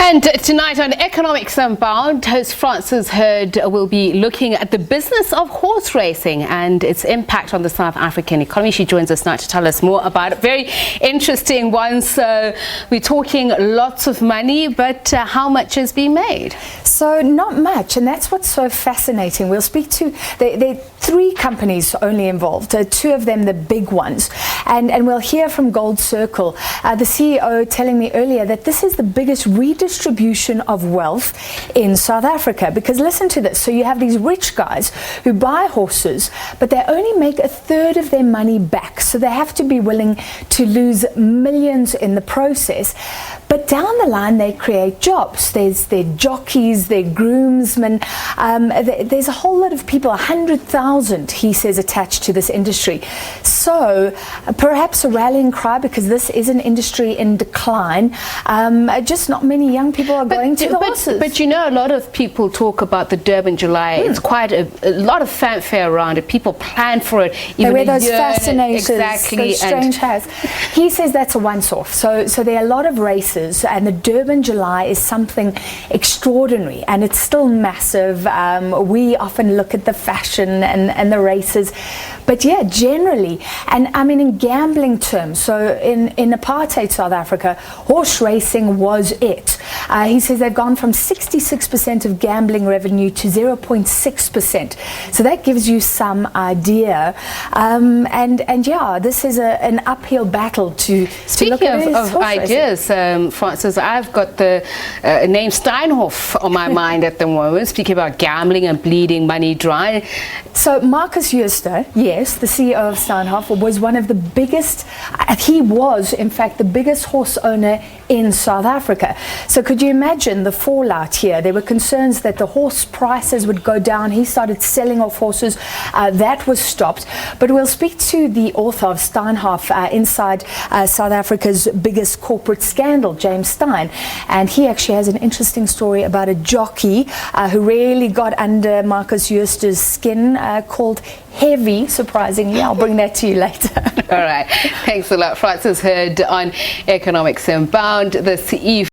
And tonight on Economics Unbound, host Francis Hurd will be looking at the business of horse racing and its impact on the South African economy. She joins us now to tell us more about it. Very interesting one. So we're talking lots of money, but how much has been made? So not much, and that's what's so fascinating. We'll speak to, there are three companies only involved, two of them the big ones, and we'll hear from Gold Circle, the CEO telling me earlier that this is the biggest redistribution of wealth in South Africa. Because listen to this, so you have these rich guys who buy horses, but they only make a third of their money back, so they have to be willing to lose millions in the process. But down the line, they create jobs. There's their jockeys, their groomsmen. There's a whole lot of people, 100,000, he says, attached to this industry. So perhaps a rallying cry, because this is an industry in decline. Just not many young people are going to the horses. But you know, a lot of people talk about the Durban July. It's quite a lot of fanfare around it. People plan for it. Even they wear those fascinators, exactly, those strange hats. He says that's a once-off. So there are a lot of races. And the Durban July is something extraordinary, and it's still massive. We often look at the fashion and the races, but yeah, generally, and I mean in gambling terms, so in apartheid South Africa, horse racing was it. He says they've gone from 66% of gambling revenue to 0.6%. So that gives you some idea. And yeah, this is an uphill battle to look at. Speaking of ideas, Francis, I've got the name Steinhoff on my mind at the moment, speaking about gambling and bleeding money dry. So Marcus Jooste, yes, the CEO of Steinhoff, was one of the biggest, he was in fact the biggest horse owner in South Africa. So could you imagine the fallout here? There were concerns that the horse prices would go down. He started selling off horses. That was stopped. But we'll speak to the author of Steinhoff inside South Africa's biggest corporate scandal, James Stein. And he actually has an interesting story about a jockey who really got under Marcus Jooste's skin, called Heavy, surprisingly. I'll bring that to you later. All right. Thanks a lot. Francis Hurd on Economics Unbound, the CEO.